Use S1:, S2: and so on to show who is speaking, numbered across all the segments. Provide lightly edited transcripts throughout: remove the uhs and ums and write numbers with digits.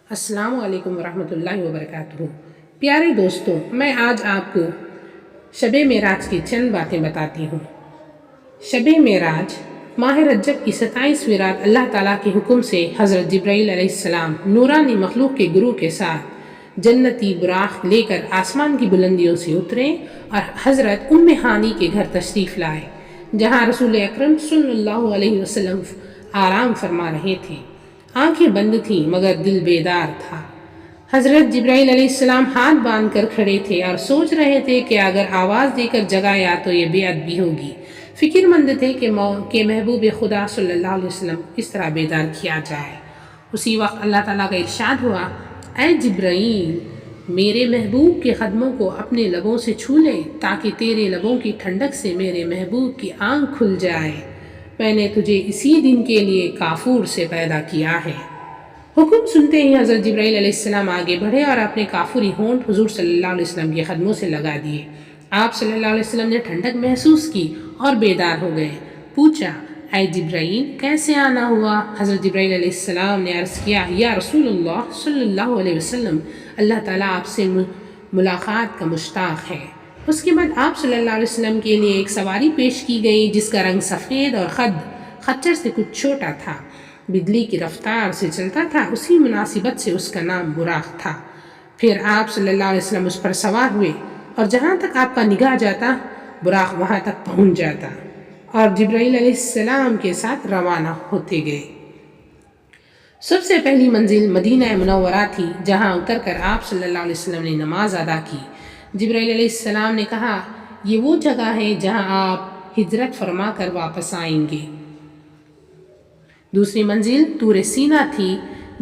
S1: السلام علیکم ورحمۃ اللہ وبرکاتہ۔ پیارے دوستوں، میں آج آپ کو شب معراج کی چند باتیں بتاتی ہوں۔ شب معراج ماہ رجب کی 27ویں رات اللہ تعالیٰ کے حکم سے حضرت جبرائیل علیہ السلام نورانی مخلوق کے گروہ کے ساتھ جنتی براق لے کر آسمان کی بلندیوں سے اترے اور حضرت ام ہانی کے گھر تشریف لائے، جہاں رسول اکرم صلی اللہ علیہ وسلم آرام فرما رہے تھے۔ آنکھیں بند تھیں مگر دل بیدار تھا۔ حضرت جبرائیل علیہ السلام ہاتھ باندھ کر کھڑے تھے اور سوچ رہے تھے کہ اگر آواز دے کر جگایا تو یہ بے ادبی ہوگی۔ فکر مند تھے کہ محبوب خدا صلی اللہ علیہ وسلم کس طرح بیدار کیا جائے۔ اسی وقت اللہ تعالیٰ کا ارشاد ہوا، اے جبرائیل، میرے محبوب کے قدموں کو اپنے لبوں سے چھو لے تاکہ تیرے لبوں کی ٹھنڈک سے میرے محبوب کی آنکھ کھل جائے۔ میں نے تجھے اسی دن کے لیے کافور سے پیدا کیا ہے۔ حکم سنتے ہی حضرت جبرائیل علیہ السلام آگے بڑھے اور اپنے کافوری ہونٹ حضور صلی اللہ علیہ وسلم کے قدموں سے لگا دیے۔ آپ صلی اللہ علیہ وسلم نے ٹھنڈک محسوس کی اور بیدار ہو گئے۔ پوچھا، اے جبرائیل، کیسے آنا ہوا؟ حضرت جبرائیل علیہ السلام نے عرض کیا، یا رسول اللہ صلی اللہ علیہ وسلم، اللہ تعالیٰ آپ سے ملاقات کا مشتاق ہے۔ اس کے بعد آپ صلی اللہ علیہ وسلم کے لیے ایک سواری پیش کی گئی جس کا رنگ سفید اور خچر سے کچھ چھوٹا تھا، بجلی کی رفتار سے چلتا تھا، اسی مناسبت سے اس کا نام براق تھا۔ پھر آپ صلی اللہ علیہ وسلم اس پر سوار ہوئے اور جہاں تک آپ کا نگاہ جاتا براق وہاں تک پہنچ جاتا اور جبرائیل علیہ السلام کے ساتھ روانہ ہوتے گئے۔ سب سے پہلی منزل مدینہ منورہ تھی، جہاں اتر کر آپ صلی اللہ علیہ وسلم نے نماز ادا کی۔ جبرائیل علیہ السلام نے کہا، یہ وہ جگہ ہے جہاں آپ ہجرت فرما کر واپس آئیں گے۔ دوسری منزل طور سینا تھی،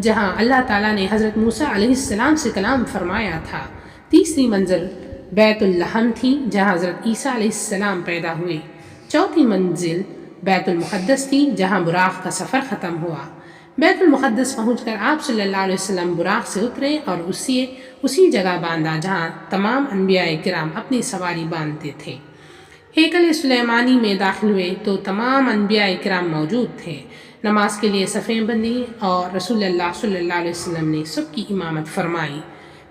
S1: جہاں اللہ تعالیٰ نے حضرت موسیٰ علیہ السلام سے کلام فرمایا تھا۔ تیسری منزل بیت اللحم تھی، جہاں حضرت عیسیٰ علیہ السلام پیدا ہوئے۔ چوتھی منزل بیت المقدس تھی، جہاں براق کا سفر ختم ہوا۔ بیت المقدس پہنچ کر آپ صلی اللہ علیہ وسلم براق سے اترے اور اسی جگہ باندھا جہاں تمام انبیاء کرام اپنی سواری باندھتے تھے۔ ہیکل سلیمانی میں داخل ہوئے تو تمام انبیاء کرام موجود تھے۔ نماز کے لیے صفیں بندھی اور رسول اللہ صلی اللہ علیہ وسلم نے سب کی امامت فرمائی۔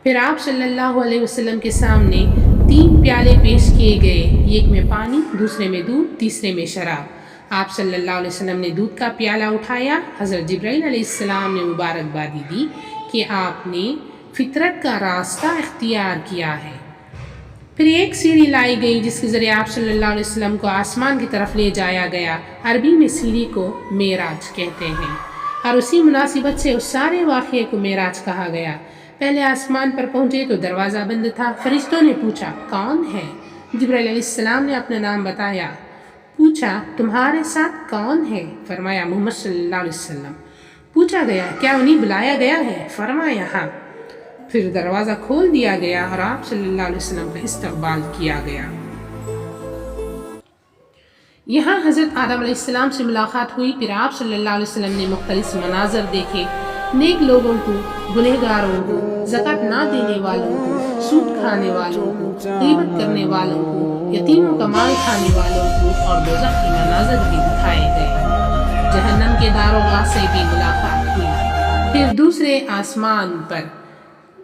S1: پھر آپ صلی اللہ علیہ وسلم کے سامنے 3 پیالے پیش کیے گئے، ایک میں پانی، دوسرے میں دودھ، تیسرے میں شراب۔ آپ صلی اللہ علیہ وسلم نے دودھ کا پیالہ اٹھایا۔ حضرت جبرائیل علیہ السلام نے مبارکبادی دی کہ آپ نے فطرت کا راستہ اختیار کیا ہے۔ پھر ایک سیڑھی لائی گئی جس کے ذریعے آپ صلی اللہ علیہ وسلم کو آسمان کی طرف لے جایا گیا۔ عربی میں سیڑھی کو معراج کہتے ہیں اور اسی مناسبت سے اس سارے واقعے کو معراج کہا گیا۔ پہلے آسمان پر پہنچے تو دروازہ بند تھا۔ فرشتوں نے پوچھا، کون ہے؟ جبرائیل علیہ السلام نے اپنا نام بتایا۔ پوچھا، تمہارے ساتھ کون ہے؟ فرمایا، محمد صلی اللہ علیہ وسلم۔ پوچھا گیا، کیا انہیں بلایا گیا ہے؟ فرمایا، ہاں۔ پھر دروازہ کھول دیا گیا اور آپ صلی اللہ علیہ وسلم کا استقبال کیا گیا۔ یہاں حضرت آدم علیہ السلام سے ملاقات ہوئی۔ پھر آپ صلی اللہ علیہ وسلم نے مختلف مناظر دیکھے، نیک لوگوں کو، گنہگاروں کو، زکوٰۃ نہ دینے والوں کو، سود کھانے والوں کو، غیبت کرنے والوں کو، یتیموں کا مال کھانے والوں کو، اور دوزخ کے مناظر بھی دکھائے گئے۔ جہنم کے داروغ سے بھی ملاقات ہوئی۔ پھر دوسرے آسمان پر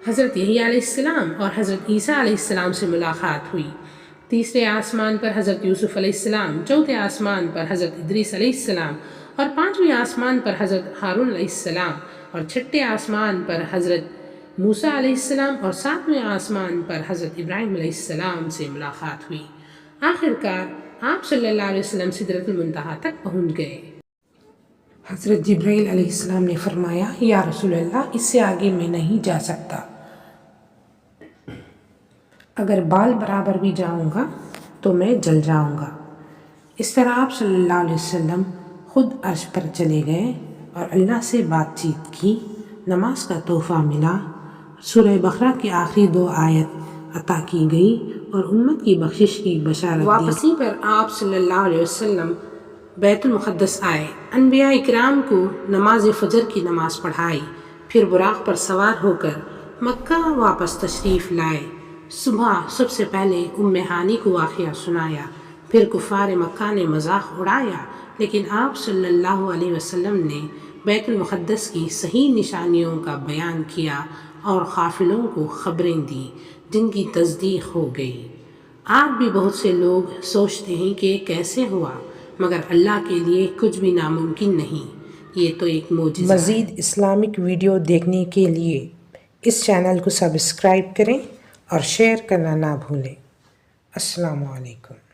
S1: حضرت یحییٰ علیہ السلام اور حضرت عیسیٰ علیہ السلام سے ملاقات ہوئی۔ تیسرے آسمان پر حضرت یوسف علیہ السلام، چوتھے آسمان پر حضرت ادریس علیہ السلام اور 5ویں آسمان پر حضرت ہارون علیہ السلام اور 6ٹھے آسمان پر حضرت موسیٰ علیہ السلام اور 7ویں آسمان پر حضرت ابراہیم علیہ السلام سے ملاقات ہوئی۔ آخر کار آپ صلی اللہ علیہ وسلم سدرۃ المنتہا تک پہنچ گئے۔ حضرت جبرائیل علیہ السلام نے فرمایا، یا رسول اللہ، اس سے آگے میں نہیں جا سکتا، اگر بال برابر بھی جاؤں گا تو میں جل جاؤں گا۔ اس طرح آپ صلی اللہ علیہ وسلم خود عرش پر چلے گئے اور اللہ سے بات چیت کی، نماز کا تحفہ ملا، سورہ بقرہ کی آخری 2 آیت عطا کی گئی اور امت کی بخشش کی بشارت دی۔ واپسی پر آپ صلی اللہ علیہ وسلم بیت المقدس آئے، انبیاء اکرام کو نماز فجر کی نماز پڑھائی، پھر براق پر سوار ہو کر مکہ واپس تشریف لائے۔ صبح سب سے پہلے ام ہانی کو واقعہ سنایا، پھر کفار مکہ نے مذاق اڑایا، لیکن آپ صلی اللہ علیہ وسلم نے بیت المقدس کی صحیح نشانیوں کا بیان کیا اور قافلوں کو خبریں دیں جن کی تصدیق ہو گئی۔ آج بھی بہت سے لوگ سوچتے ہیں کہ کیسے ہوا، مگر اللہ کے لیے کچھ بھی ناممکن نہیں، یہ تو ایک معجزہ ہے۔
S2: مزید اسلامک ویڈیو دیکھنے کے لیے اس چینل کو سبسکرائب کریں اور شیئر کرنا نہ بھولیں۔ السلام علیکم۔